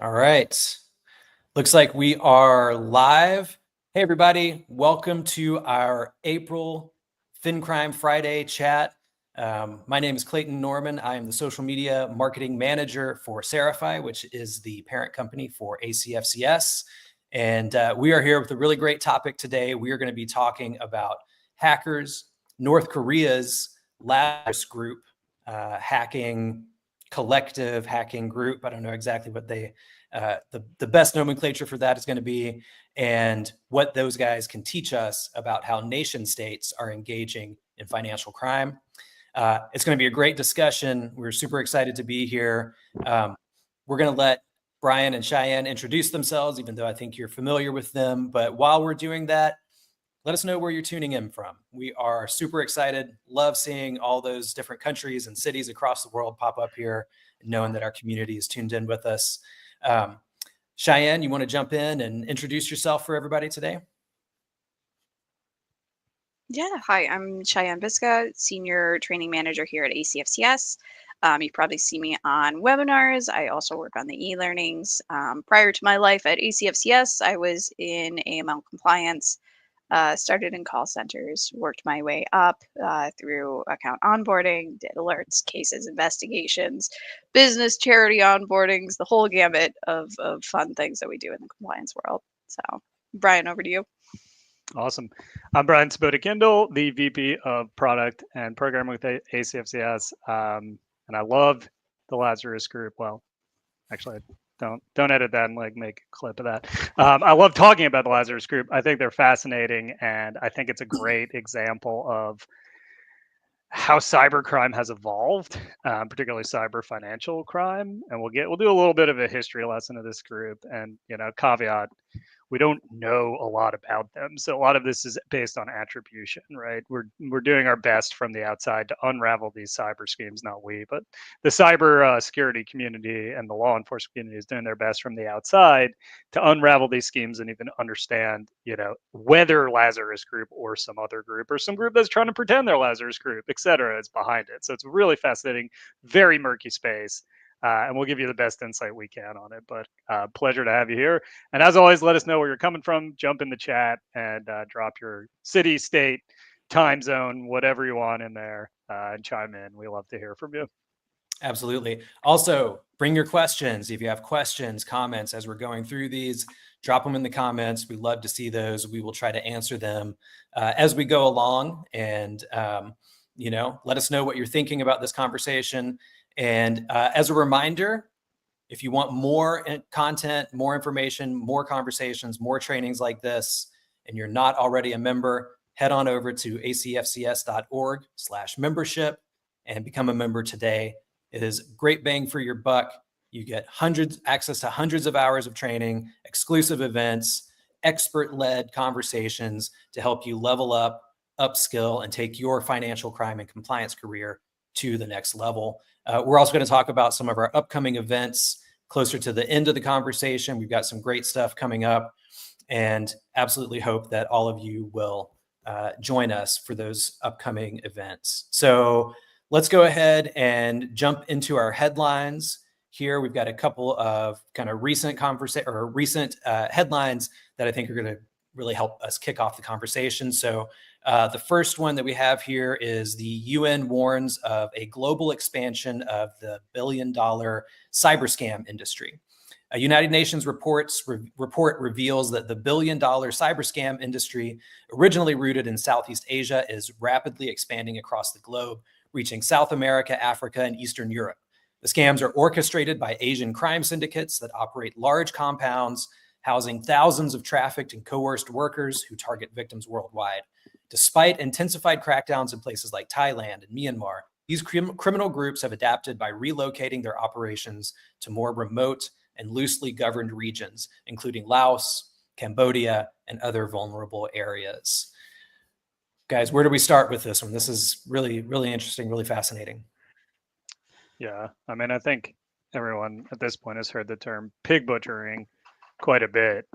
All right. Looks like we are live. Hey, everybody. Welcome to our April FinCrime Friday chat. My name is Clayton Norman. I am the social media marketing manager for Serify, which is the parent company for ACFCS. And we are here with a really great topic today. We are going to be talking about hackers, North Korea's Lazarus group, hacking collective hacking group. I don't know exactly what the best nomenclature for that is going to be, and what those guys can teach us about how nation states are engaging in financial crime. It's going to be a great discussion. We're super excited to be here. We're going to let Brian and Cheyenne introduce themselves, even though I think you're familiar with them. But while we're doing that, let us know where you're tuning in from. We are super excited. Love seeing all those different countries and cities across the world pop up here, and knowing that our community is tuned in with us. Cheyenne, you want to jump in and introduce yourself for everybody today? Yeah, hi, I'm Cheyenne Bisca, Senior Training Manager here at ACFCS. You probably see me on webinars. I also work on the e-learnings. Prior to my life at ACFCS, I was in AML compliance, started in call centers, worked my way up through account onboarding, did alerts, cases, investigations, business, charity onboardings, the whole gamut of fun things that we do in the compliance world. So, Brian, over to you. Awesome. I'm Brian Spoda-Kindle, the VP of Product and Programming with ACFCS, and I love the Lazarus group. Well, actually, don't edit that and make a clip of that. I love talking about the Lazarus group. I think they're fascinating, and I think it's a great example of how cybercrime has evolved, particularly cyber financial crime. And we'll do a little bit of a history lesson of this group, and caveat, we don't know a lot about them. So a lot of this is based on attribution, right? We're doing our best from the outside to unravel these cyber schemes, not we, but the cyber security community and the law enforcement community is doing their best from the outside to unravel these schemes and even understand, whether Lazarus group or some other group or some group that's trying to pretend they're Lazarus group, et cetera, is behind it. So it's a really fascinating, very murky space. And we'll give you the best insight we can on it. But pleasure to have you here. And as always, let us know where you're coming from. Jump in the chat and drop your city, state, time zone, whatever you want in there, and chime in. We love to hear from you. Absolutely. Also, bring your questions. If you have questions, comments as we're going through these, drop them in the comments. We love to see those. We will try to answer them as we go along. And, let us know what you're thinking about this conversation. And as a reminder, if you want more content, more information, more conversations, more trainings like this, and you're not already a member, head on over to acfcs.org/membership and become a member today. It is great bang for your buck. You get access to hundreds of hours of training, exclusive events, expert-led conversations to help you level up, upskill, and take your financial crime and compliance career to the next level. We're also going to talk about some of our upcoming events closer to the end of the conversation. We've got some great stuff coming up, and absolutely hope that all of you will join us for those upcoming events. So let's go ahead and jump into our headlines. Here we've got a couple of kind of recent headlines that I think are going to really help us kick off the conversation. So the first one that we have here is the UN warns of a global expansion of the billion-dollar cyber scam industry. A United Nations report reveals that the billion-dollar cyber scam industry, originally rooted in Southeast Asia, is rapidly expanding across the globe, reaching South America, Africa, and Eastern Europe. The scams are orchestrated by Asian crime syndicates that operate large compounds, housing thousands of trafficked and coerced workers who target victims worldwide. Despite intensified crackdowns in places like Thailand and Myanmar, these criminal groups have adapted by relocating their operations to more remote and loosely governed regions, including Laos, Cambodia, and other vulnerable areas. Guys, where do we start with this one? This is really, really interesting, really fascinating. Yeah, I mean, I think everyone at this point has heard the term pig butchering quite a bit.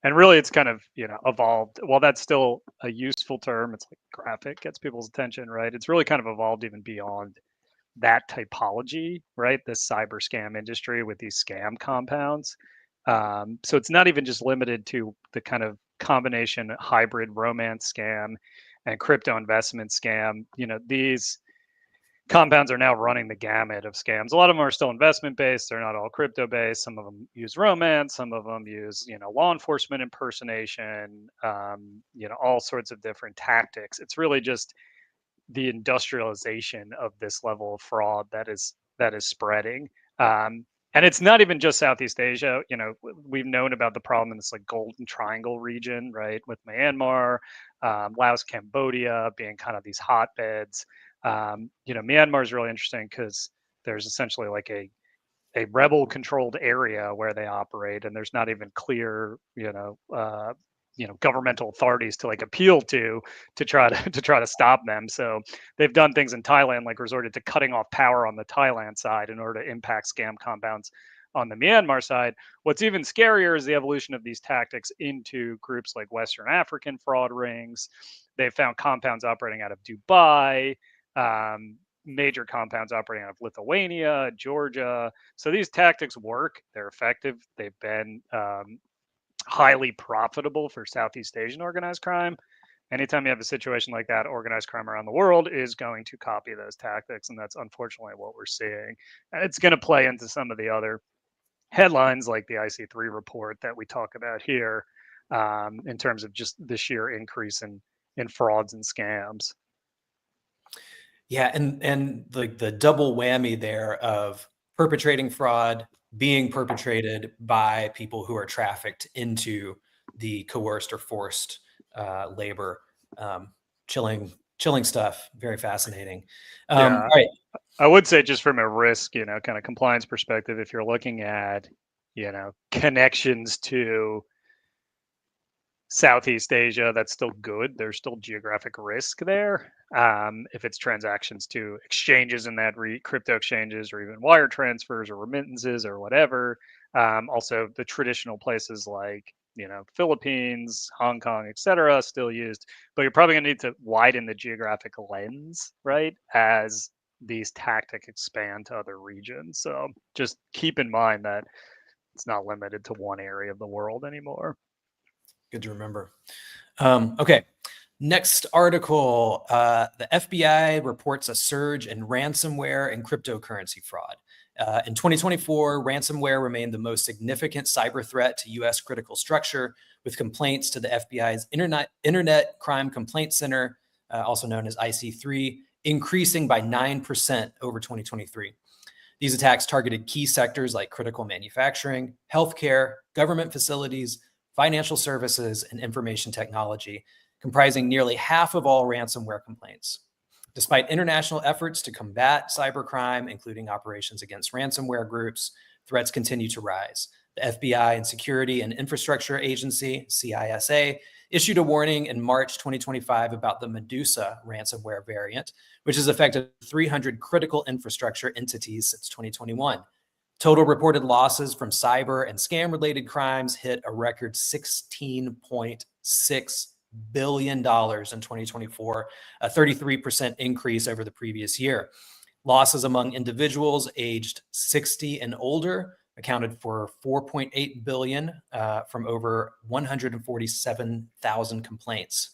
And really, it's kind of, evolved. While that's still a useful term, it's like graphic, gets people's attention, right? It's really kind of evolved even beyond that typology, right? This cyber scam industry with these scam compounds. So it's not even just limited to the kind of combination hybrid romance scam and crypto investment scam. These compounds are now running the gamut of scams. A lot of them are still investment based. They're not all crypto based. Some of them use romance. Some of them use, law enforcement impersonation, all sorts of different tactics. It's really just the industrialization of this level of fraud that is spreading. And it's not even just Southeast Asia. We've known about the problem in this like Golden Triangle region, right, with Myanmar, Laos, Cambodia being kind of these hotbeds. Myanmar is really interesting because there's essentially like a rebel controlled area where they operate, and there's not even clear governmental authorities to like appeal to try to stop them. So they've done things in Thailand, like resorted to cutting off power on the Thailand side in order to impact scam compounds on the Myanmar side. What's even scarier is the evolution of these tactics into groups like Western African fraud rings. They've found compounds operating out of Dubai, major compounds operating out of Lithuania, Georgia. So these tactics work. They're effective. They've been highly profitable for Southeast Asian organized crime. Anytime you have a situation like that, organized crime around the world is going to copy those tactics. And that's unfortunately what we're seeing. And it's going to play into some of the other headlines like the IC3 report that we talk about here, in terms of just the sheer increase in frauds and scams. Yeah, and the double whammy there of perpetrating fraud, being perpetrated by people who are trafficked into the coerced or forced labor. Chilling stuff. Very fascinating. Yeah. All right. I would say just from a risk, kind of compliance perspective, if you're looking at, connections to Southeast Asia, that's still good. There's still geographic risk there. If it's transactions to exchanges in that crypto exchanges or even wire transfers or remittances or whatever. Also, the traditional places like, Philippines, Hong Kong, etc., still used. But you're probably going to need to widen the geographic lens, right, as these tactics expand to other regions. So just keep in mind that it's not limited to one area of the world anymore. Good to remember. Okay. Next article, the FBI reports a surge in ransomware and cryptocurrency fraud. In 2024, ransomware remained the most significant cyber threat to U.S. critical structure, with complaints to the FBI's Internet Crime Complaint Center, also known as IC3, increasing by 9% over 2023. These attacks targeted key sectors like critical manufacturing, healthcare, government facilities, financial services, and information technology, comprising nearly half of all ransomware complaints. Despite international efforts to combat cybercrime, including operations against ransomware groups, threats continue to rise. The FBI and Security and Infrastructure Agency, CISA, issued a warning in March 2025 about the Medusa ransomware variant, which has affected 300 critical infrastructure entities since 2021. Total reported losses from cyber and scam-related crimes hit a record $16.6 billion in 2024, a 33% increase over the previous year. Losses among individuals aged 60 and older accounted for $4.8 billion from over 147,000 complaints.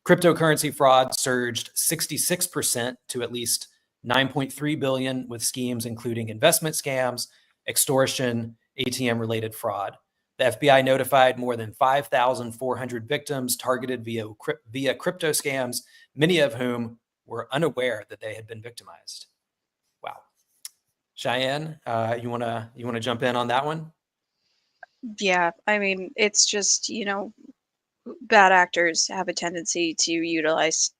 Cryptocurrency fraud surged 66% to at least $9.3 billion, with schemes including investment scams, extortion, ATM-related fraud. The FBI notified more than 5,400 victims targeted via crypto scams, many of whom were unaware that they had been victimized. Wow. Cheyenne, you wanna jump in on that one? Yeah, I mean, it's just, bad actors have a tendency to utilize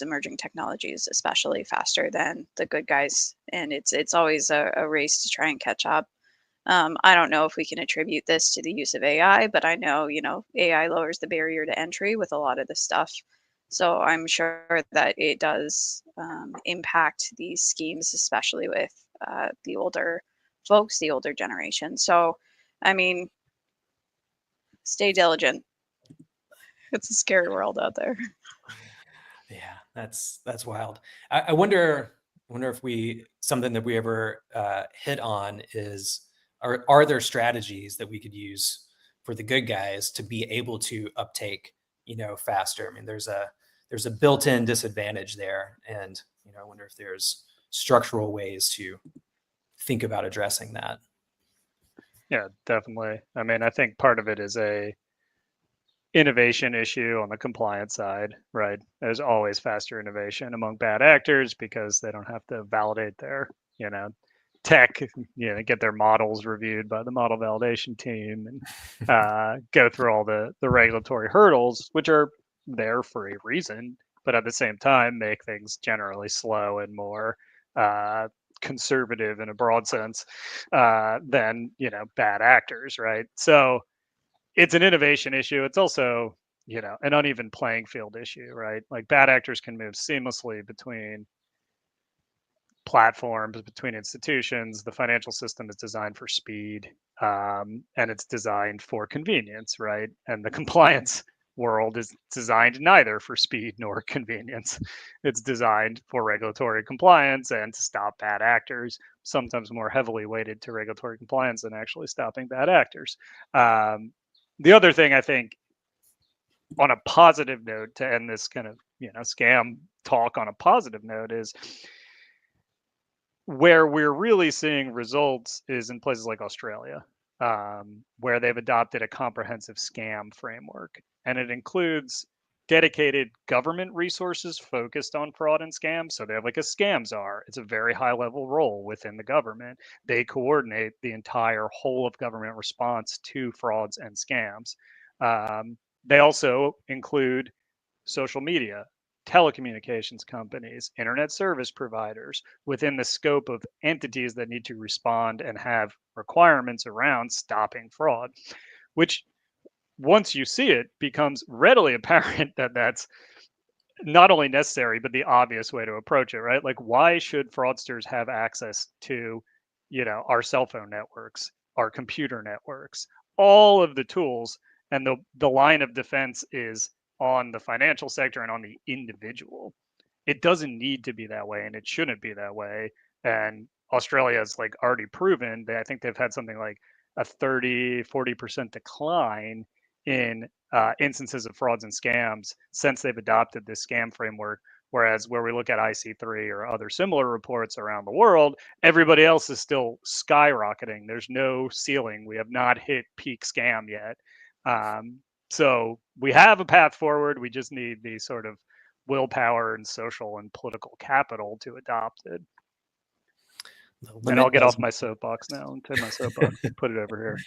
emerging technologies, especially faster than the good guys. And it's always a race to try and catch up. I don't know if we can attribute this to the use of AI, but I know, AI lowers the barrier to entry with a lot of this stuff. So I'm sure that it does impact these schemes, especially with the older folks, the older generation. So, I mean, stay diligent. It's a scary world out there. Yeah, that's wild. I wonder wonder if something that we ever hit on is, are there strategies that we could use for the good guys to be able to uptake, faster? I mean, there's a built-in disadvantage there, and I wonder if there's structural ways to think about addressing that. Yeah, definitely. I mean, I think part of it is a innovation issue on the compliance side, right? There's always faster innovation among bad actors because they don't have to validate their, tech, get their models reviewed by the model validation team and go through all the regulatory hurdles, which are there for a reason, but at the same time make things generally slow and more conservative in a broad sense than bad actors, right? So it's an innovation issue. It's also, an uneven playing field issue, right? Like bad actors can move seamlessly between platforms, between institutions. The financial system is designed for speed, and it's designed for convenience, right? And the compliance world is designed neither for speed nor convenience. It's designed for regulatory compliance and to stop bad actors, sometimes more heavily weighted to regulatory compliance than actually stopping bad actors. The other thing I think, on a positive note, to end this kind of scam talk on a positive note, is where we're really seeing results is in places like Australia, where they've adopted a comprehensive scam framework, and it includes dedicated government resources focused on fraud and scams. So they have like a scam czar. It's a very high level role within the government. They coordinate the entire whole of government response to frauds and scams. They also include social media, telecommunications companies, internet service providers within the scope of entities that need to respond and have requirements around stopping fraud, which once you see it becomes readily apparent that that's not only necessary, but the obvious way to approach it, right? Like, why should fraudsters have access to, our cell phone networks, our computer networks, all of the tools? And the line of defense is on the financial sector and on the individual. It doesn't need to be that way, and it shouldn't be that way. And Australia has like already proven that I think they've had something like a 30-40% decline in instances of frauds and scams since they've adopted this scam framework. Whereas where we look at IC3 or other similar reports around the world, everybody else is still skyrocketing. There's no ceiling. We have not hit peak scam yet. So we have a path forward. We just need the sort of willpower and social and political capital to adopt it. And I'll get off my soapbox now and take my soapbox and put it over here.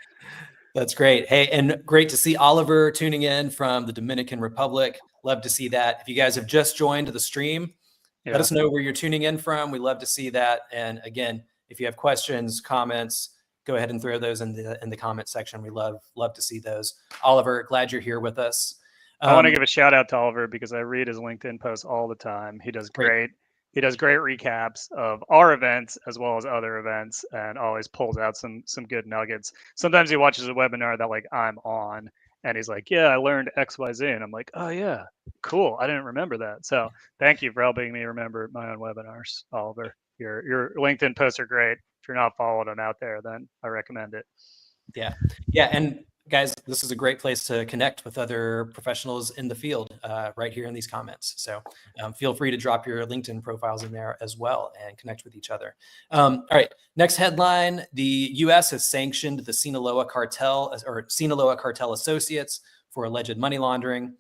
That's great. Hey, and great to see Oliver tuning in from the Dominican Republic. Love to see that. If you guys have just joined the stream, let us know where you're tuning in from. We love to see that. And again, if you have questions, comments, go ahead and throw those in the comment section. We love to see those. Oliver, glad you're here with us. I want to give a shout out to Oliver because I read his LinkedIn posts all the time. He does great. He does great recaps of our events as well as other events, and always pulls out some good nuggets. Sometimes he watches a webinar that like I'm on, and he's like, "Yeah, I learned XYZ," and I'm like, "Oh yeah, cool. I didn't remember that." So thank you for helping me remember my own webinars, Oliver. Your LinkedIn posts are great. If you're not following them out there, then I recommend it. Yeah, and guys, this is a great place to connect with other professionals in the field right here in these comments. So feel free to drop your LinkedIn profiles in there as well and connect with each other. All right, next headline: the U.S. has sanctioned the Sinaloa cartel associates for alleged money laundering.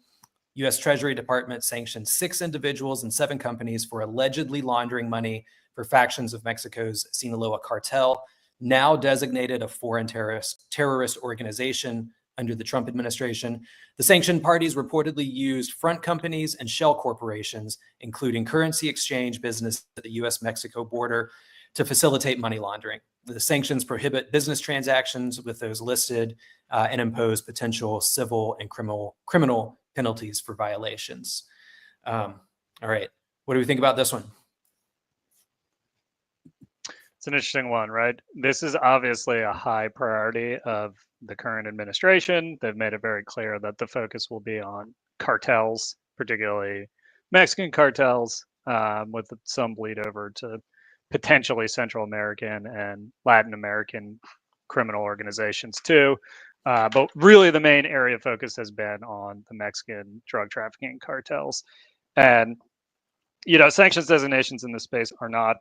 U.S. Treasury Department sanctioned 6 individuals and 7 companies for allegedly laundering money for factions of Mexico's Sinaloa cartel, now designated a foreign terrorist organization under the Trump administration. The sanctioned parties reportedly used front companies and shell corporations, including currency exchange business at the U.S.-Mexico border, to facilitate money laundering. The sanctions prohibit business transactions with those listed and impose potential civil and criminal penalties for violations. All right, what do we think about this one? It's an interesting one, right? This is obviously a high priority of the current administration. They've made it very clear that the focus will be on cartels, particularly Mexican cartels, with some bleed over to potentially Central American and Latin American criminal organizations too. But really, the main area of focus has been on the Mexican drug trafficking cartels. And, sanctions designations in this space are not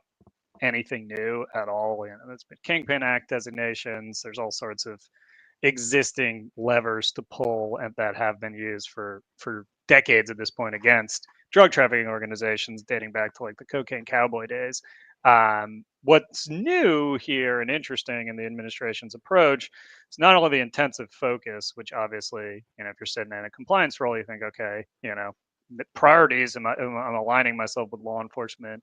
anything new at all. There's been Kingpin Act designations. There's all sorts of existing levers to pull and that have been used for decades at this point against drug trafficking organizations dating back to like the cocaine cowboy days. What's new here and interesting in the administration's approach is not only the intensive focus, which obviously, if you're sitting in a compliance role, you think, okay, the priorities, I'm aligning myself with law enforcement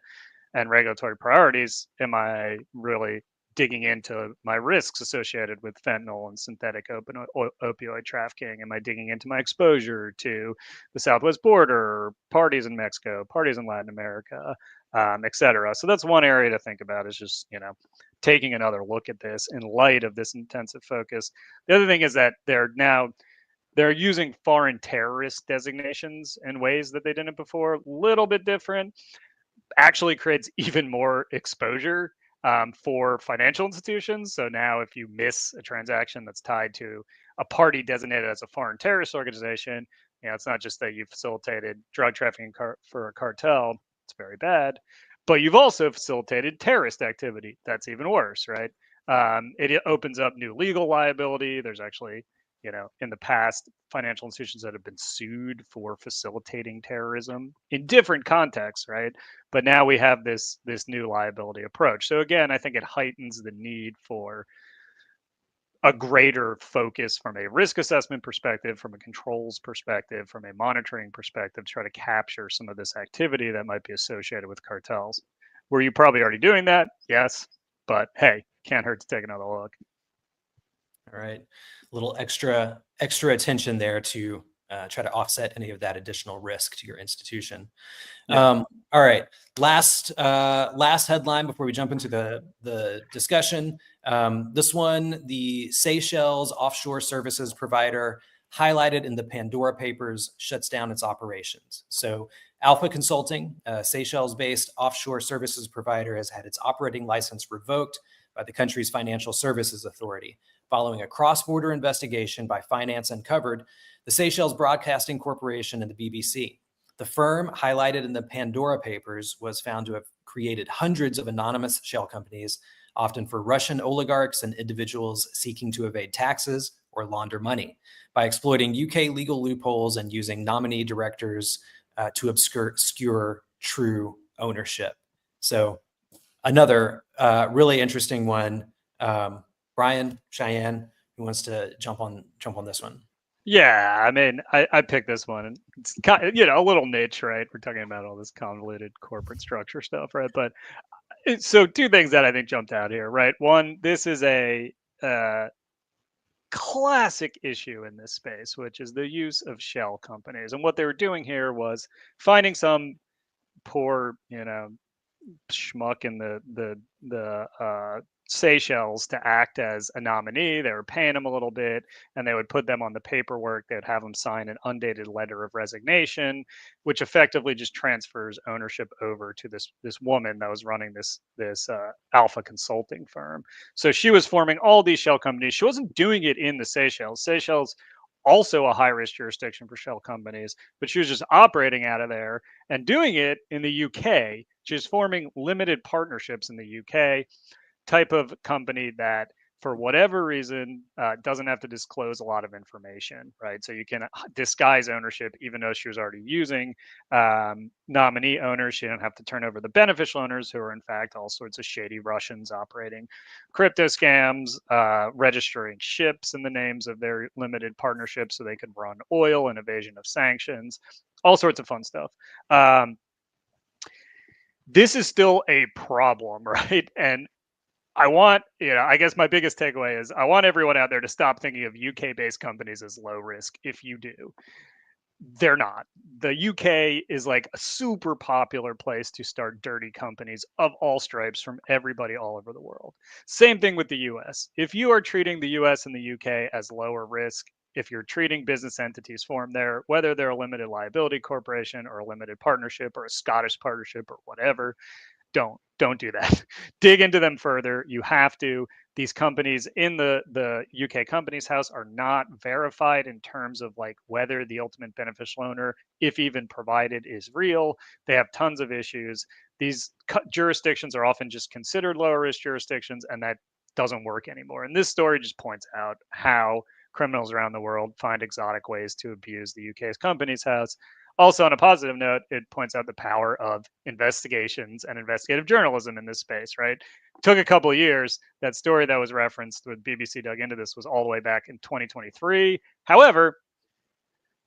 and regulatory priorities. Am I really digging into my risks associated with fentanyl and synthetic opioid trafficking? Am I digging into my exposure to the southwest border, parties in Mexico, parties in Latin America, et cetera? So that's one area to think about, is just, taking another look at this in light of this intensive focus. The other thing is that they're using foreign terrorist designations in ways that they didn't before. A little bit different. Actually creates even more exposure for financial institutions. So now if you miss a transaction that's tied to a party designated as a foreign terrorist organization, it's not just that you facilitated drug trafficking for a cartel. It's very bad. But you've also facilitated terrorist activity. That's even worse, right? It opens up new legal liability. There's actually, in the past, financial institutions that have been sued for facilitating terrorism in different contexts, right? But now we have this new liability approach. So again, I think it heightens the need for a greater focus from a risk assessment perspective, from a controls perspective, from a monitoring perspective, to try to capture some of this activity that might be associated with cartels. Were you probably already doing that? Yes, but hey, can't hurt to take another look. All right, a little extra attention there to try to offset any of that additional risk to your institution. Yeah. All right, last headline before we jump into the discussion. This one, the Seychelles offshore services provider highlighted in the Pandora Papers shuts down its operations. So Alpha Consulting, a Seychelles-based offshore services provider, has had its operating license revoked by the country's Financial Services Authority following a cross-border investigation by Finance Uncovered, the Seychelles Broadcasting Corporation, and the BBC. The firm, highlighted in the Pandora Papers, was found to have created hundreds of anonymous shell companies, often for Russian oligarchs and individuals seeking to evade taxes or launder money, by exploiting UK legal loopholes and using nominee directors to obscure true ownership. So another really interesting one. Brian, Cheyenne, who wants to jump on this one? Yeah, I mean, I picked this one, and it's kind of, a little niche, right? We're talking about all this convoluted corporate structure stuff, right? But so two things that I think jumped out here, right? One, this is a classic issue in this space, which is the use of shell companies. And what they were doing here was finding some poor, schmuck in the Seychelles to act as a nominee. They were paying them a little bit, and they would put them on the paperwork. They'd have them sign an undated letter of resignation, which effectively just transfers ownership over to this woman that was running this Alpha Consulting firm. So she was forming all these shell companies. She wasn't doing it in the Seychelles. Seychelles, also a high risk jurisdiction for shell companies, but she was just operating out of there and doing it in the UK. She's forming limited partnerships in the UK, type of company that, for whatever reason, doesn't have to disclose a lot of information, right? So you can disguise ownership, even though she was already using nominee owners. She didn't have to turn over the beneficial owners, who are in fact all sorts of shady Russians operating crypto scams, registering ships in the names of their limited partnerships so they could run oil and evasion of sanctions, all sorts of fun stuff. This is still a problem, right? And I want, I guess my biggest takeaway is I want everyone out there to stop thinking of UK-based companies as low risk. If you do, they're not. The UK is like a super popular place to start dirty companies of all stripes from everybody all over the world. Same thing with the US. If you are treating the US and the UK as lower risk, if you're treating business entities formed there, whether they're a limited liability corporation or a limited partnership or a Scottish partnership or whatever, don't do that. Dig into them further. You have to. These companies in the UK Companies House are not verified in terms of like whether the ultimate beneficial owner, if even provided, is real. They have tons of issues. These jurisdictions are often just considered lower risk jurisdictions, and that doesn't work anymore. And this story just points out how criminals around the world find exotic ways to abuse the UK's Companies House. Also, on a positive note, it points out the power of investigations and investigative journalism in this space, right? Took a couple of years. That story that was referenced with BBC dug into this was all the way back in 2023. However,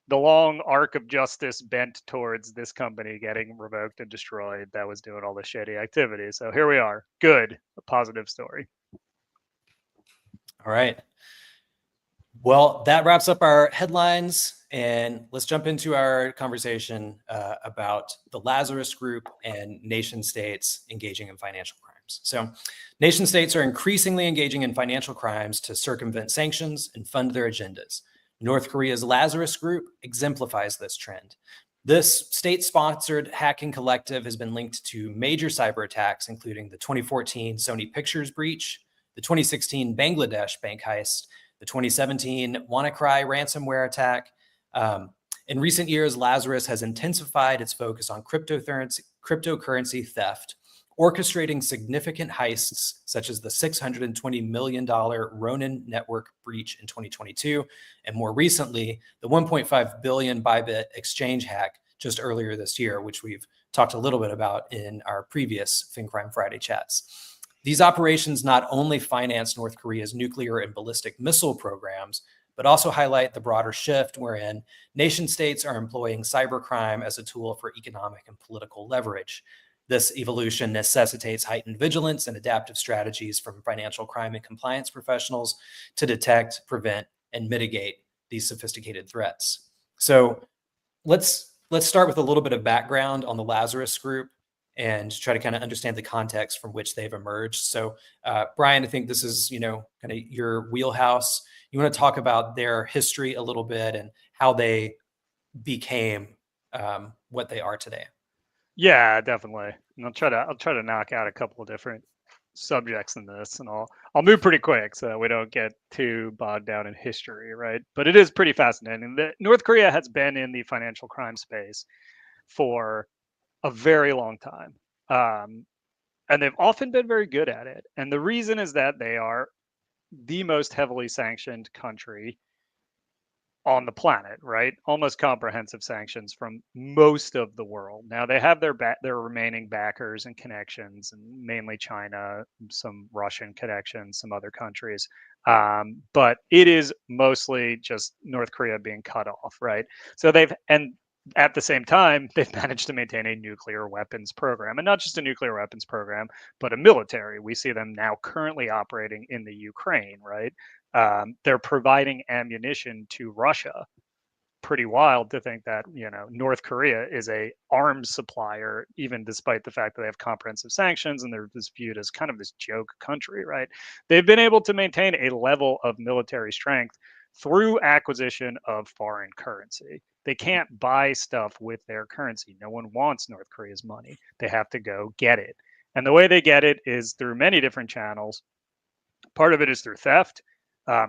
the long arc of justice bent towards this company getting revoked and destroyed that was doing all the shady activity. So here we are. Good, a positive story. All right. Well, that wraps up our headlines, and let's jump into our conversation about the Lazarus Group and nation states engaging in financial crimes. So, nation states are increasingly engaging in financial crimes to circumvent sanctions and fund their agendas. North Korea's Lazarus Group exemplifies this trend. This state-sponsored hacking collective has been linked to major cyber attacks, including the 2014 Sony Pictures breach, the 2016 Bangladesh bank heist, the 2017 WannaCry ransomware attack. In recent years, Lazarus has intensified its focus on cryptocurrency theft, orchestrating significant heists such as the $620 million Ronin network breach in 2022, and more recently, the $1.5 billion Bybit exchange hack just earlier this year, which we've talked a little bit about in our previous FinCrime Friday chats. These operations not only finance North Korea's nuclear and ballistic missile programs, but also highlight the broader shift wherein nation states are employing cybercrime as a tool for economic and political leverage. This evolution necessitates heightened vigilance and adaptive strategies from financial crime and compliance professionals to detect, prevent, and mitigate these sophisticated threats. So let's start with a little bit of background on the Lazarus Group and try to kind of understand the context from which they've emerged. So, Brian, I think this is, kind of your wheelhouse. You want to talk about their history a little bit and how they became what they are today. Yeah, definitely. And I'll try to knock out a couple of different subjects in this, and I'll move pretty quick so that we don't get too bogged down in history, right? But it is pretty fascinating. North Korea has been in the financial crime space for a very long time. And they've often been very good at it. And the reason is that they are the most heavily sanctioned country on the planet, right? Almost comprehensive sanctions from most of the world. Now they have their remaining backers and connections, and mainly China, some Russian connections, some other countries. But it is mostly just North Korea being cut off, right? So at the same time, they've managed to maintain a nuclear weapons program, and not just a nuclear weapons program, but a military. We see them now currently operating in the Ukraine, right? They're providing ammunition to Russia. Pretty wild to think that North Korea is a arms supplier, even despite the fact that they have comprehensive sanctions and they're just viewed as kind of this joke country, right? They've been able to maintain a level of military strength through acquisition of foreign currency. They can't buy stuff with their currency. No one wants North Korea's money. They have to go get it. And the way they get it is through many different channels. Part of it is through theft,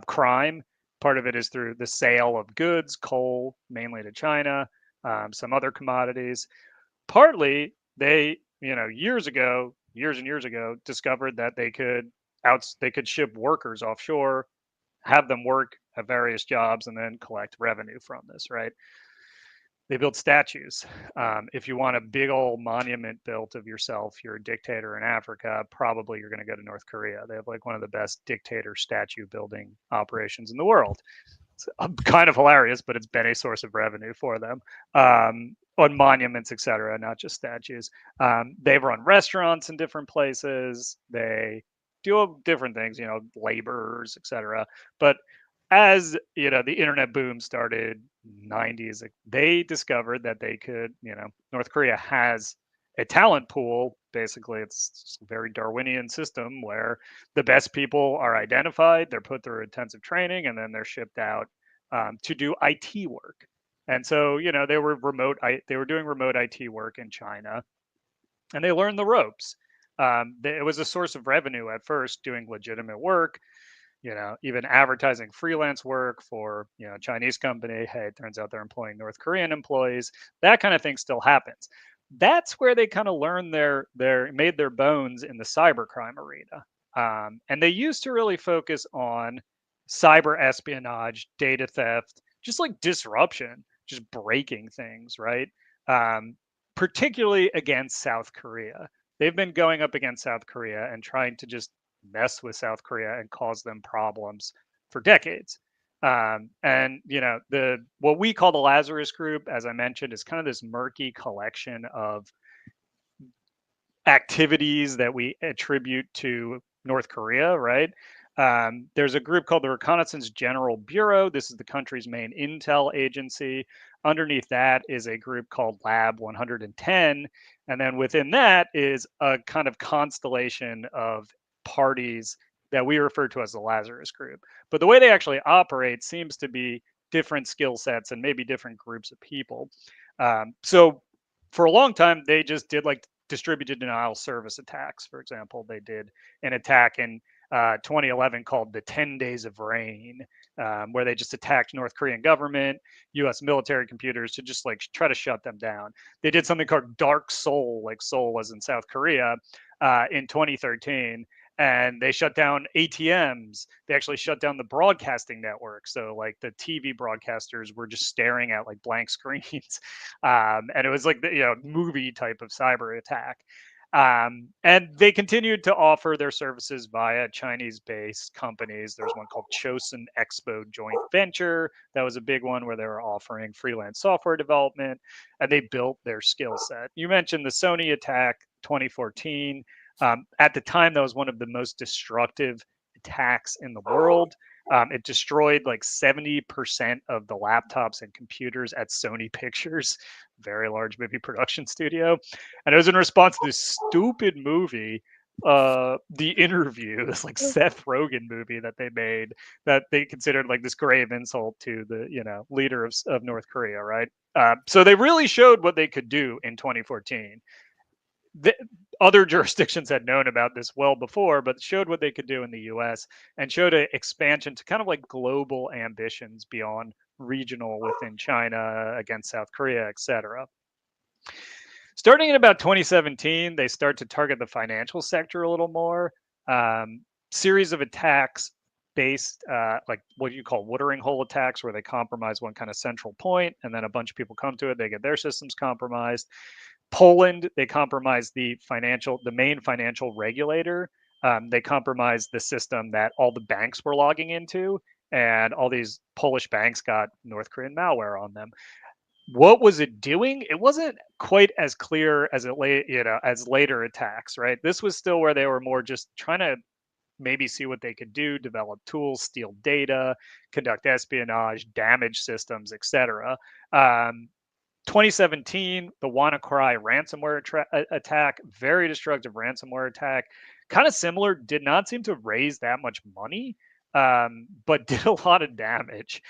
crime. Part of it is through the sale of goods, coal, mainly to China, some other commodities. Partly, they, years and years ago, discovered that they could ship workers offshore, have them work at various jobs, and then collect revenue from this, right? They build statues. If you want a big old monument built of yourself, you're a dictator in Africa, probably you're going to go to North Korea. They have like one of the best dictator statue building operations in the world. It's kind of hilarious, but it's been a source of revenue for them on monuments, etc., not just statues. They've run restaurants in different places. They do different things, laborers, etc. But as the internet boom started 90s, they discovered that they could, North Korea has a talent pool. Basically, it's a very Darwinian system where the best people are identified, they're put through intensive training, and then they're shipped out to do IT work. And so, they were doing remote IT work in China, and they learned the ropes. It was a source of revenue at first, doing legitimate work, even advertising freelance work for, a Chinese company. Hey, it turns out they're employing North Korean employees. That kind of thing still happens. That's where they kind of learned made their bones in the cybercrime arena. And they used to really focus on cyber espionage, data theft, just like disruption, just breaking things, right? Um, Particularly against South Korea. They've been going up against South Korea and trying to just mess with South Korea and cause them problems for decades. And the what we call the Lazarus Group, as I mentioned, is kind of this murky collection of activities that we attribute to North Korea, right? There's a group called the Reconnaissance General Bureau. This is the country's main intel agency. Underneath that is a group called Lab 110. And then within that is a kind of constellation of parties that we refer to as the Lazarus Group. But the way they actually operate seems to be different skill sets and maybe different groups of people. So for a long time, they just did like distributed denial service attacks. For example, they did an attack in 2011 called the 10 Days of Rain, where they just attacked North Korean government, U.S. military computers to just like try to shut them down. They did something called Dark Seoul, like Seoul was in South Korea, in 2013. And they shut down ATMs. They actually shut down the broadcasting network. So like the TV broadcasters were just staring at like blank screens, and it was like the movie type of cyber attack. And they continued to offer their services via Chinese-based companies. There's one called Chosun Expo Joint Venture. That was a big one where they were offering freelance software development, and they built their skill set. You mentioned the Sony attack, 2014. At the time, that was one of the most destructive attacks in the world. It destroyed like 70% of the laptops and computers at Sony Pictures, very large movie production studio. And it was in response to this stupid movie, The Interview, this like Seth Rogen movie that they made that they considered like this grave insult to the leader of North Korea, right? So they really showed what they could do in 2014. Other jurisdictions had known about this well before, but showed what they could do in the US and showed an expansion to kind of like global ambitions beyond regional within China against South Korea, etc. Starting in about 2017, they start to target the financial sector a little more. Series of attacks based like what you call watering hole attacks, where they compromise one kind of central point and then a bunch of people come to it, they get their systems compromised. Poland, they compromised the main financial regulator. They compromised the system that all the banks were logging into, and all these Polish banks got North Korean malware on them. What was it doing? It wasn't quite as clear as as later attacks, right? This was still where they were more just trying to maybe see what they could do, develop tools, steal data, conduct espionage, damage systems, etc. 2017, the WannaCry ransomware attack, very destructive ransomware attack, kind of similar, did not seem to raise that much money, but did a lot of damage.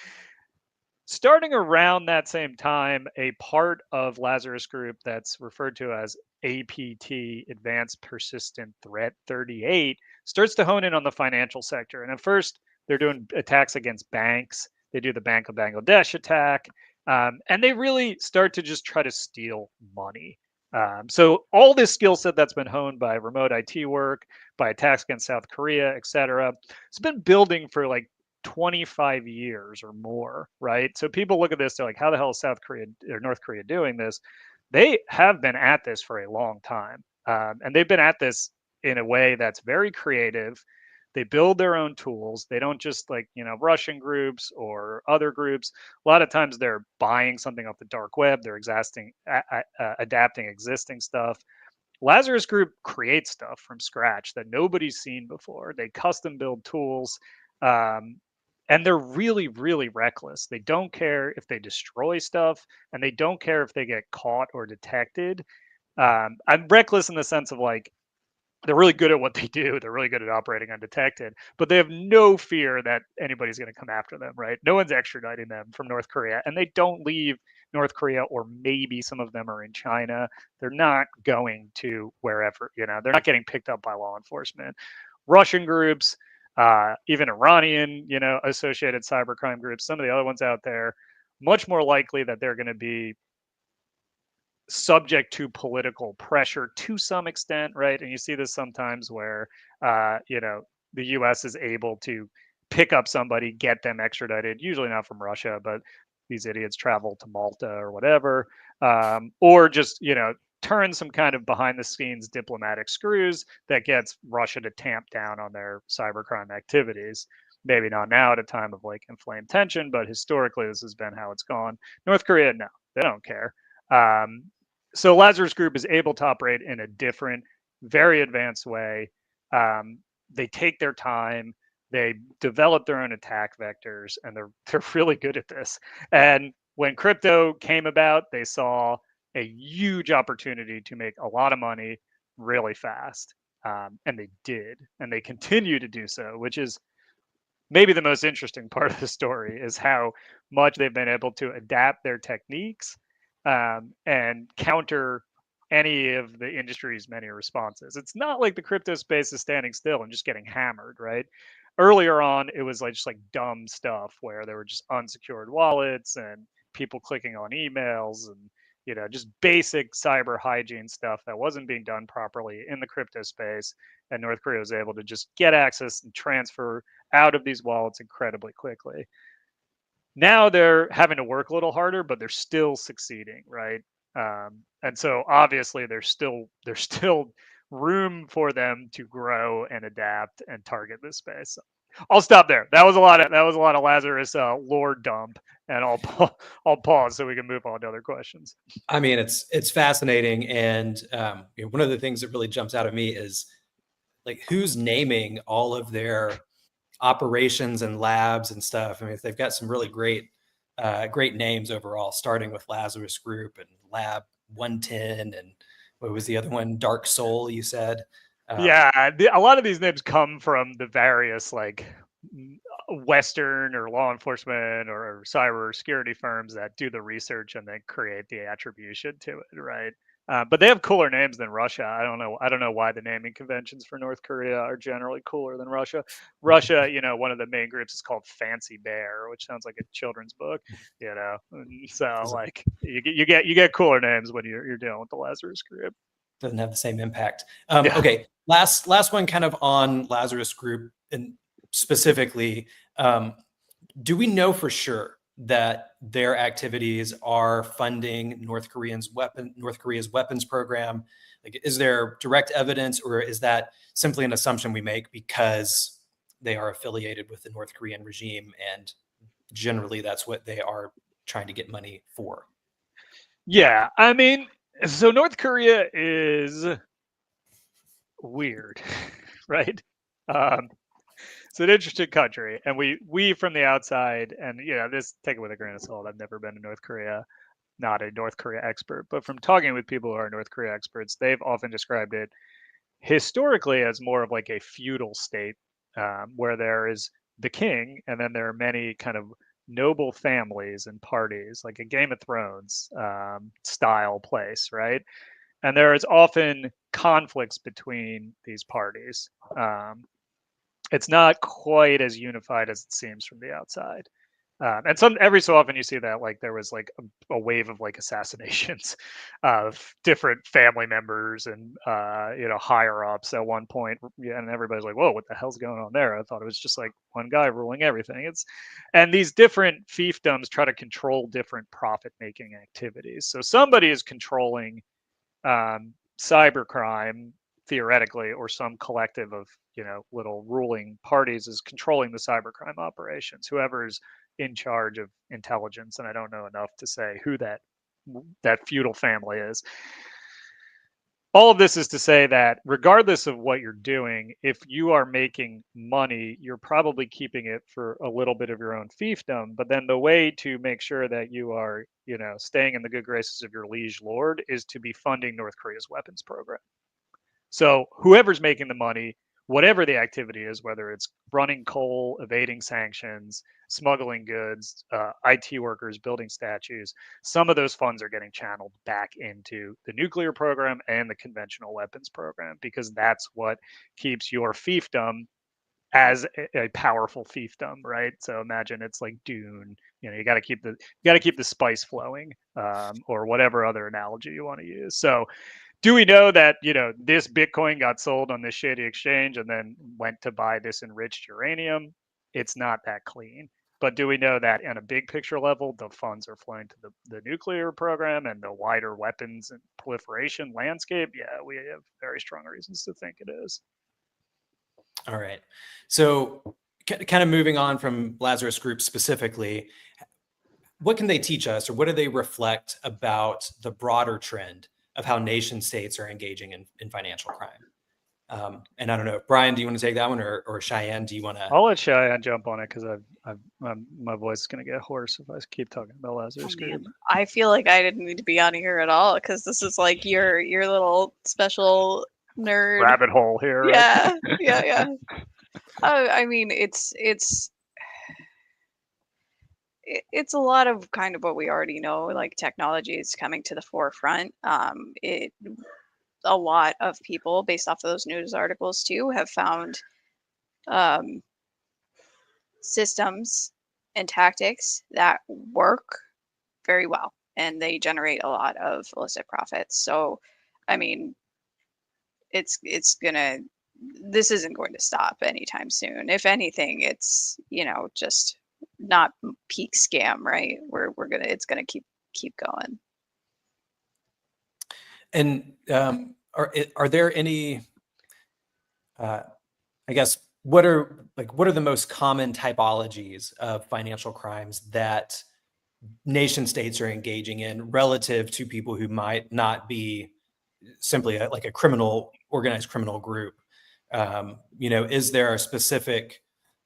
Starting around that same time, a part of Lazarus Group that's referred to as APT, Advanced Persistent Threat 38, starts to hone in on the financial sector. And at first, they're doing attacks against banks. They do the Bank of Bangladesh attack. And they really start to just try to steal money. So all this skill set that's been honed by remote IT work, by attacks against South Korea, et cetera, it's been building for like 25 years or more, right? So people look at this, they're like, how the hell is South Korea or North Korea doing this? They have been at this for a long time. And they've been at this in a way that's very creative. They build their own tools. They don't just like, Russian groups or other groups. A lot of times they're buying something off the dark web. They're adapting existing stuff. Lazarus Group creates stuff from scratch that nobody's seen before. They custom build tools. And they're really, really reckless. They don't care if they destroy stuff, and they don't care if they get caught or detected. I'm reckless in the sense of like, they're really good at what they do. They're really good at operating undetected, but they have no fear that anybody's going to come after them, right? No one's extraditing them from North Korea, and they don't leave North Korea, or maybe some of them are in China. They're not going to wherever, they're not getting picked up by law enforcement. Russian groups, even Iranian, associated cybercrime groups, some of the other ones out there, much more likely that they're going to be subject to political pressure to some extent, right? And you see this sometimes where, the U.S. is able to pick up somebody, get them extradited, usually not from Russia, but these idiots travel to Malta or whatever, or just, turn some kind of behind the scenes diplomatic screws that gets Russia to tamp down on their cybercrime activities. Maybe not now at a time of like inflamed tension, but historically this has been how it's gone. North Korea, no, they don't care. So Lazarus Group is able to operate in a different, very advanced way. They take their time, they develop their own attack vectors, and they're really good at this. And when crypto came about, they saw a huge opportunity to make a lot of money really fast. And they did, and they continue to do so, which is maybe the most interesting part of the story, is how much they've been able to adapt their techniques and counter any of the industry's many responses. It's not like the crypto space is standing still and just getting hammered, right? Earlier on, it was like just like dumb stuff where there were just unsecured wallets and people clicking on emails and just basic cyber hygiene stuff that wasn't being done properly in the crypto space. And North Korea was able to just get access and transfer out of these wallets incredibly quickly. Now they're having to work a little harder, but they're still succeeding, right? And so obviously there's still room for them to grow and adapt and target this space. So I'll stop there. That was a lot of Lazarus lore dump, and I'll pause so we can move on to other questions. I mean, it's fascinating, and one of the things that really jumps out at me is like who's naming all of their operations and labs and stuff. I mean, they've got some really great names overall, starting with Lazarus Group and Lab 110, and what was the other one? Dark Soul, you said. Yeah, a lot of these names come from the various like Western or law enforcement or cyber security firms that do the research and then create the attribution to it, right? But they have cooler names than Russia. I don't know why the naming conventions for North Korea are generally cooler than Russia. Russia, one of the main groups is called Fancy Bear, which sounds like a children's book, So like you get cooler names when you're dealing with the Lazarus Group. Doesn't have the same impact. Yeah. Okay, last one, kind of on Lazarus Group, and specifically, do we know for sure that their activities are funding North Korea's weapons program? Like, is there direct evidence, or is that simply an assumption we make because they are affiliated with the North Korean regime, and generally that's what they are trying to get money for? Yeah, I mean, so North Korea is weird, right? It's an interesting country, and we from the outside, and this, take it with a grain of salt. I've never been to North Korea, not a North Korea expert, but from talking with people who are North Korea experts, they've often described it historically as more of like a feudal state, where there is the king, and then there are many kind of noble families and parties, like a Game of Thrones style place, right? And there is often conflicts between these parties. It's not quite as unified as it seems from the outside. And every so often you see that, like there was like a wave of like assassinations of different family members and higher ups at one point. Yeah, and everybody's like, "Whoa, what the hell's going on there?" I thought it was just like one guy ruling everything. And these different fiefdoms try to control different profit making activities. So somebody is controlling cybercrime theoretically, or some collective of little ruling parties is controlling the cybercrime operations. Whoever is in charge of intelligence, and I don't know enough to say who that feudal family is. All of this is to say that regardless of what you're doing, if you are making money, you're probably keeping it for a little bit of your own fiefdom. But then the way to make sure that you are, staying in the good graces of your liege lord is to be funding North Korea's weapons program. So whoever's making the money, whatever the activity is, whether it's running coal, evading sanctions, smuggling goods, IT workers building statues, some of those funds are getting channeled back into the nuclear program and the conventional weapons program, because that's what keeps your fiefdom as a powerful fiefdom, right? So imagine it's like Dune. You got to keep the spice flowing, or whatever other analogy you want to use. So do we know that this Bitcoin got sold on this shady exchange and then went to buy this enriched uranium? It's not that clean. But do we know that on a big picture level, the funds are flowing to the nuclear program and the wider weapons and proliferation landscape? Yeah, we have very strong reasons to think it is. All right. So kind of moving on from Lazarus Group specifically, what can they teach us, or what do they reflect about the broader trend of how nation states are engaging in financial crime? And I don't know, Brian, do you want to take that one, or Cheyenne, do you want to? I'll let Cheyenne jump on it, because my voice is going to get hoarse if I keep talking about Lazarus Group. I feel like I didn't need to be on here at all, because this is like your little special nerd rabbit hole here, right? Yeah. I mean, it's a lot of kind of what we already know. Like, technology is coming to the forefront. A lot of people, based off of those news articles too, have found systems and tactics that work very well, and they generate a lot of illicit profits. So, I mean, this isn't going to stop anytime soon. If anything, it's just not peak scam, right? It's gonna keep going. And are there any, I guess, what are the most common typologies of financial crimes that nation states are engaging in relative to people who might not be simply like a organized criminal group? Is there a specific,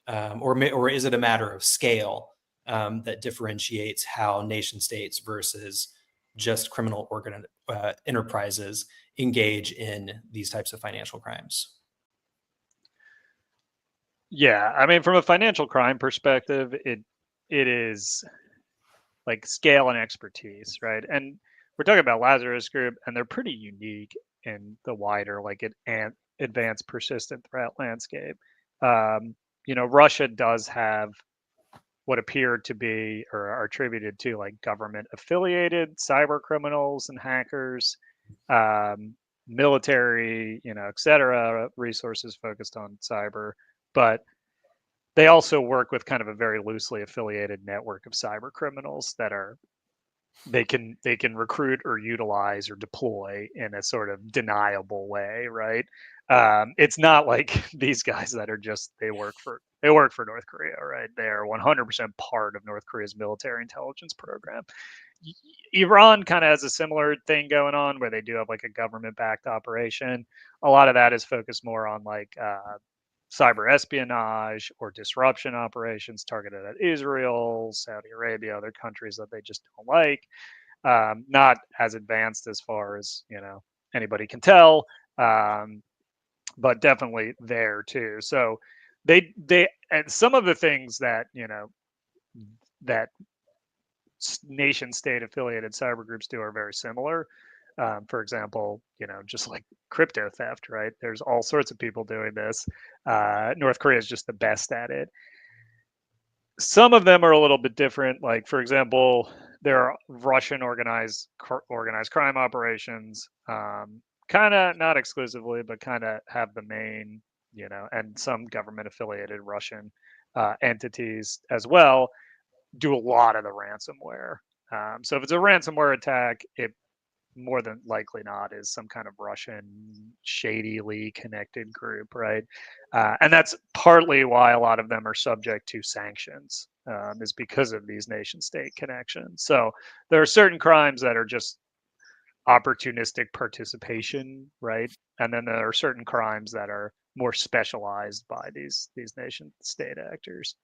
or is it a matter of scale that differentiates how nation states versus just criminal enterprises engage in these types of financial crimes? Yeah, I mean, from a financial crime perspective, it is like scale and expertise, right? And we're talking about Lazarus Group, and they're pretty unique in the wider, like, advanced persistent threat landscape. Russia does have what appear to be, or are attributed to, like, government affiliated cyber criminals and hackers, military, et cetera, resources focused on cyber. But they also work with kind of a very loosely affiliated network of cyber criminals that they can recruit or utilize or deploy in a sort of deniable way, right? It's not like these guys that are just they work for North Korea, right? They are 100% part of North Korea's military intelligence program. Iran kind of has a similar thing going on, where they do have like a government-backed operation. A lot of that is focused more on like cyber espionage or disruption operations targeted at Israel, Saudi Arabia, other countries that they just don't like. Not as advanced as far as anybody can tell, but definitely there too. So they and some of the things that that nation state affiliated cyber groups do are very similar. For example, just like crypto theft, right? There's all sorts of people doing this. North Korea is just the best at it. Some of them are a little bit different. Like, for example, there are Russian organized crime operations, kind of not exclusively, but kind of have the main, and some government affiliated Russian entities as well do a lot of the ransomware. So if it's a ransomware attack, it more than likely not is some kind of Russian shadily connected group, right? And that's partly why a lot of them are subject to sanctions, is because of these nation state connections. So there are certain crimes that are just opportunistic participation, right? And then there are certain crimes that are more specialized by these nation state actors.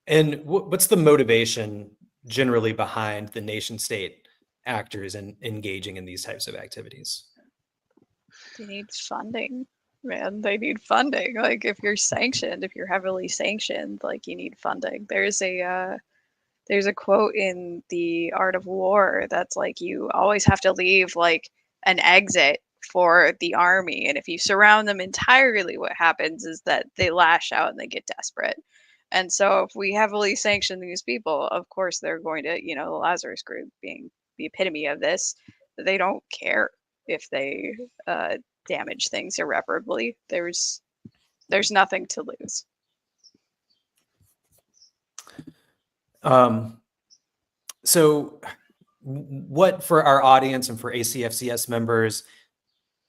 And what's the motivation generally behind the nation state actors and engaging in these types of activities? They need funding, man. They need funding. Like if you're sanctioned, if you're heavily sanctioned, like you need funding. There's a quote in The Art of War that's like you always have to leave like an exit for the army, and if you surround them entirely, what happens is that they lash out and they get desperate. And so if we heavily sanction these people, of course they're going to, the Lazarus group being the epitome of this, they don't care if they damage things irreparably. There's nothing to lose. So what for our audience and for ACFCS members,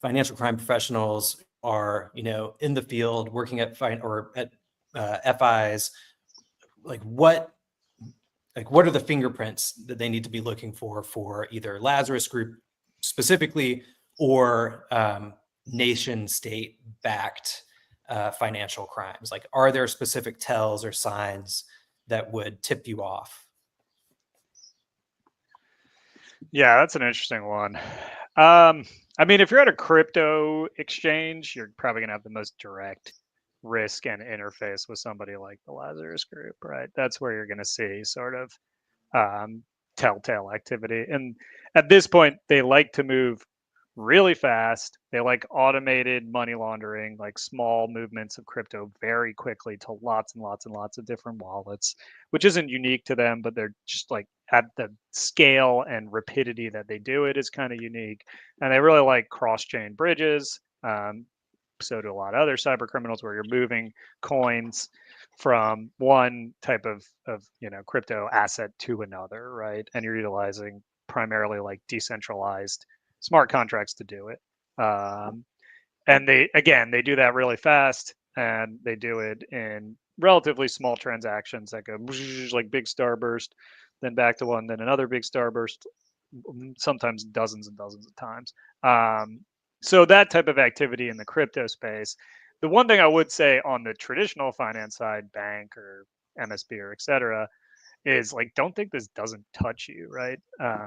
financial crime professionals are, in the field working at FIs, what are the fingerprints that they need to be looking for either Lazarus Group specifically or nation state backed financial crimes? Like, are there specific tells or signs that would tip you off? Yeah, that's an interesting one. I mean, if you're at a crypto exchange, you're probably going to have the most direct risk and interface with somebody like the Lazarus Group, right? That's where you're going to see sort of telltale activity. And at this point, they like to move really fast. They like automated money laundering, like small movements of crypto very quickly to lots and lots and lots of different wallets, which isn't unique to them, but they're just like at the scale and rapidity that they do it is kind of unique. And they really like cross-chain bridges. So do a lot of other cyber criminals where you're moving coins from one type of crypto asset to another, right? And you're utilizing primarily like decentralized smart contracts to do it. And they do that really fast, and they do it in relatively small transactions that go like big starburst, then back to one, then another big starburst, sometimes dozens and dozens of times. So that type of activity in the crypto space. The one thing I would say on the traditional finance side, bank or MSB or et cetera, is like, don't think this doesn't touch you, right?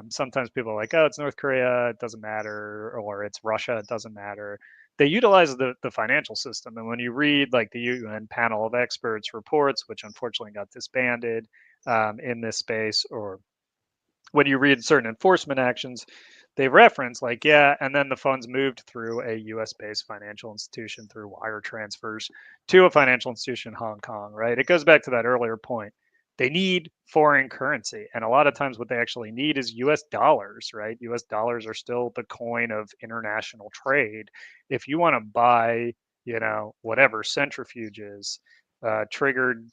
Sometimes people are like, oh, it's North Korea, it doesn't matter, or it's Russia, it doesn't matter. They utilize the financial system. And when you read like the UN panel of experts reports, which unfortunately got disbanded in this space, or when you read certain enforcement actions, they reference like, yeah, and then the funds moved through a US based financial institution through wire transfers to a financial institution in Hong Kong, right? It goes back to that earlier point. They need foreign currency. And a lot of times what they actually need is US dollars, right? US dollars are still the coin of international trade. If you want to buy, whatever centrifuges, triggered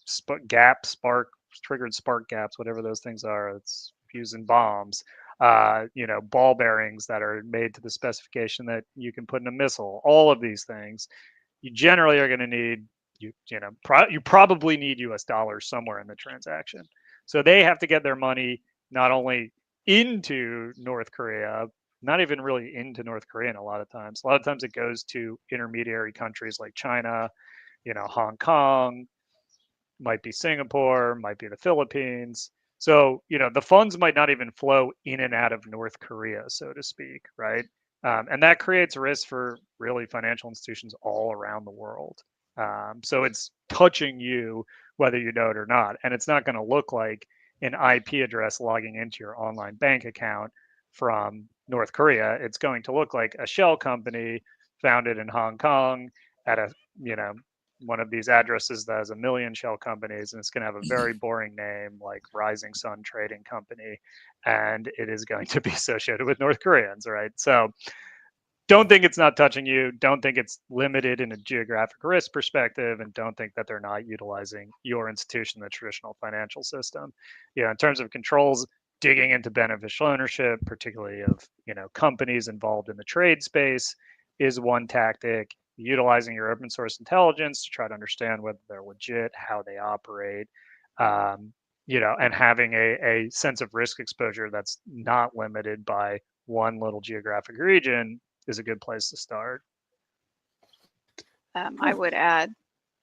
triggered spark gaps, whatever those things are, it's using bombs, ball bearings that are made to the specification that you can put in a missile. All of these things, you generally are going to need you probably need US dollars somewhere in the transaction. So they have to get their money not only into North Korea, not even really into North Korea a lot of times. A lot of times it goes to intermediary countries like China, Hong Kong, might be Singapore, might be the Philippines. So, the funds might not even flow in and out of North Korea, so to speak, right? And that creates risk for really financial institutions all around the world. So it's touching you whether you know it or not. And it's not going to look like an IP address logging into your online bank account from North Korea. It's going to look like a shell company founded in Hong Kong at a, one of these addresses that has a million shell companies, and it's going to have a very boring name like Rising Sun Trading Company, and it is going to be associated with North Koreans, right? So don't think it's not touching you. Don't think it's limited in a geographic risk perspective, and don't think that they're not utilizing your institution, the traditional financial system. In terms of controls, digging into beneficial ownership, particularly of companies involved in the trade space, is one tactic. Utilizing your open source intelligence to try to understand whether they're legit, how they operate, and having a sense of risk exposure that's not limited by one little geographic region is a good place to start. I would add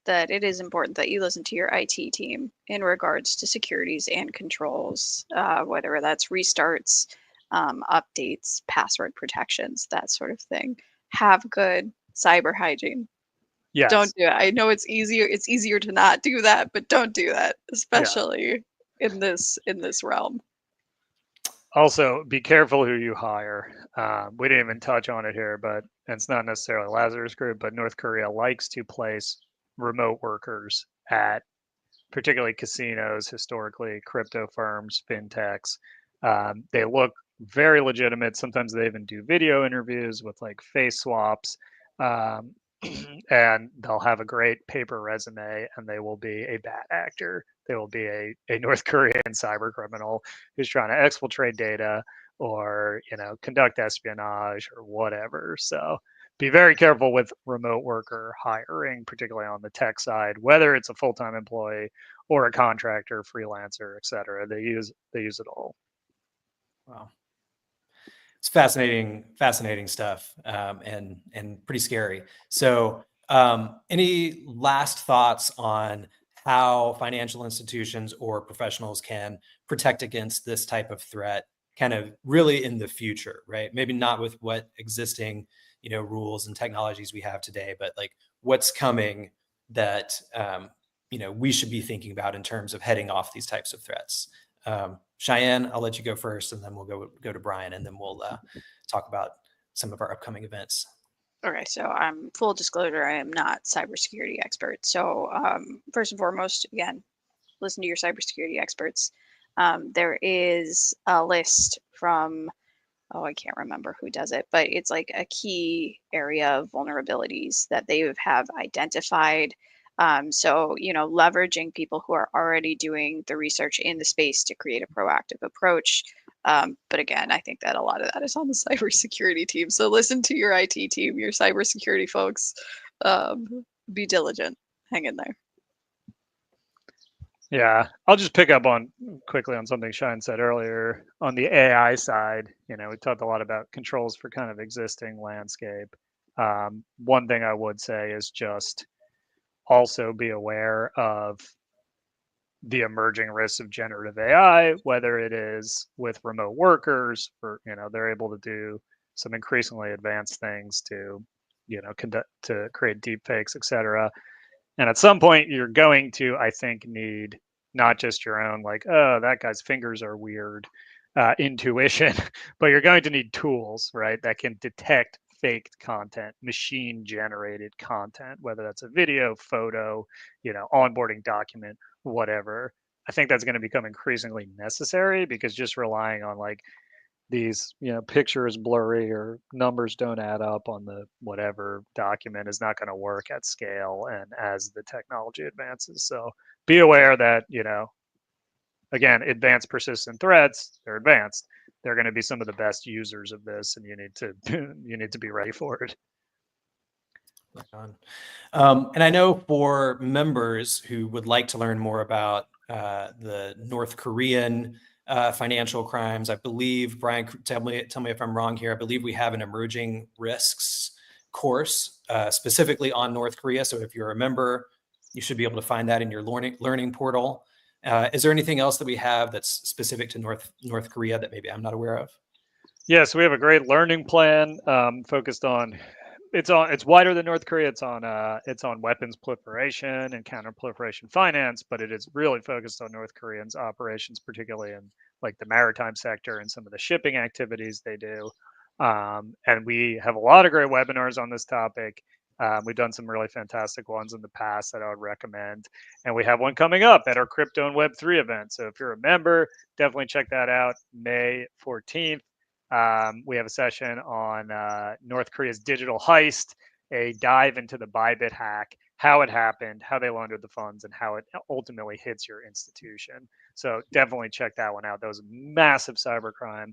that it is important that you listen to your IT team in regards to securities and controls, whether that's restarts, updates, password protections, that sort of thing. have good cyber hygiene. Yes. Don't do it. I know it's easier to not do that, but don't do that, especially in this realm. Also, be careful who you hire. We didn't even touch on it here, but it's not necessarily Lazarus Group, but North Korea likes to place remote workers at particularly casinos, historically, crypto firms, fintechs. They look very legitimate. Sometimes they even do video interviews with like face swaps. Um, and they'll have a great paper resume, and they will be a bad actor. They will be a North Korean cyber criminal who's trying to exfiltrate data or conduct espionage or whatever. So be very careful with remote worker hiring, particularly on the tech side, whether it's a full-time employee or a contractor, freelancer, et cetera. They use it all. Wow. It's fascinating stuff, and pretty scary. So, any last thoughts on how financial institutions or professionals can protect against this type of threat, kind of really in the future, right? Maybe not with what existing, rules and technologies we have today, but like what's coming that we should be thinking about in terms of heading off these types of threats. Cheyenne, I'll let you go first, and then we'll go to Brian, and then we'll talk about some of our upcoming events. Okay, so full disclosure, I am not cybersecurity expert. So first and foremost, again, listen to your cybersecurity experts. There is a list from, I can't remember who does it, but it's like a key area of vulnerabilities that they have identified. So, leveraging people who are already doing the research in the space to create a proactive approach. But again, I think that a lot of that is on the cybersecurity team. So listen to your IT team, your cybersecurity folks. Be diligent. Hang in there. Yeah, I'll just pick up quickly on something Shine said earlier. On the AI side, we talked a lot about controls for kind of existing landscape. One thing I would say is just also be aware of the emerging risks of generative AI, whether it is with remote workers, they're able to do some increasingly advanced things to, to create deep fakes, et cetera. And at some point, you're going to, I think, need not just your own, like, oh, that guy's fingers are weird, intuition, but you're going to need tools, right, that can detect faked content, machine generated content, whether that's a video, photo, onboarding document, whatever. I think that's going to become increasingly necessary because just relying on like these picture is blurry or numbers don't add up on the whatever document is not going to work at scale and as the technology advances. So be aware that again, advanced persistent threats, they're advanced, they're going to be some of the best users of this, and you need to be ready for it. And I know for members who would like to learn more about the North Korean financial crimes, I believe, Brian, tell me if I'm wrong here. I believe we have an emerging risks course specifically on North Korea. So if you're a member, you should be able to find that in your learning portal. Is there anything else that we have that's specific to North Korea that maybe I'm not aware of? Yeah, so we have a great learning plan focused on. It's wider than North Korea. It's on weapons proliferation and counter-proliferation finance, but it is really focused on North Koreans' operations, particularly in like the maritime sector and some of the shipping activities they do. And we have a lot of great webinars on this topic. We've done some really fantastic ones in the past that I would recommend. And we have one coming up at our Crypto and Web3 event. So if you're a member, definitely check that out, May 14th. We have a session on North Korea's digital heist, a dive into the Bybit hack, how it happened, how they laundered the funds, and how it ultimately hits your institution. So definitely check that one out. That was a massive cybercrime,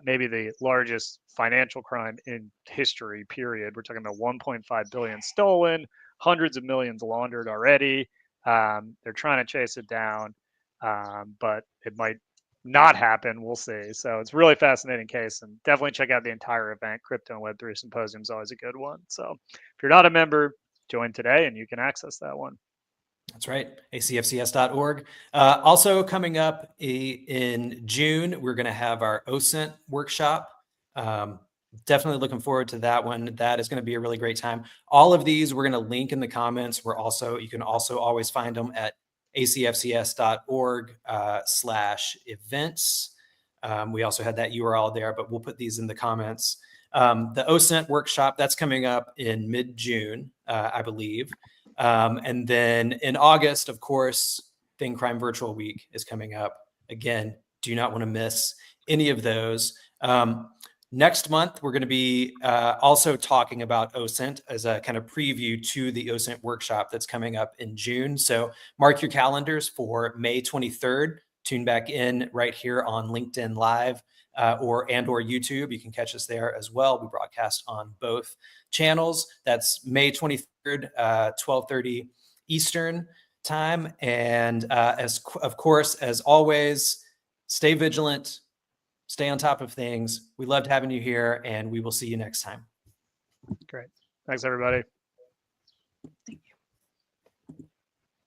maybe the largest financial crime in history, period. We're talking about 1.5 billion stolen, hundreds of millions laundered already. They're trying to chase it down, but it might not happen. We'll see. So it's a really fascinating case, and definitely check out the entire event. Crypto and Web3 Symposium is always a good one. So if you're not a member, join today and you can access that one. That's right, acfcs.org. Also coming up in June, we're going to have our OSINT workshop. definitely looking forward to that one. That is going to be a really great time. All of these we're going to link in the comments. You can also always find them at acfcs.org/events. We also had that URL there, but we'll put these in the comments. The OSINT workshop, that's coming up in mid-June, I believe. And then in August, of course, FinCrime Virtual Week is coming up. Again, do not want to miss any of those. Next month, we're going to be also talking about OSINT as a kind of preview to the OSINT workshop that's coming up in June. So mark your calendars for May 23rd. Tune back in right here on LinkedIn Live or YouTube. You can catch us there as well. We broadcast on both channels. That's May 23rd, 12:30 Eastern time. And of course, as always, stay vigilant. Stay on top of things. We loved having you here, and we will see you next time. Great. Thanks, everybody.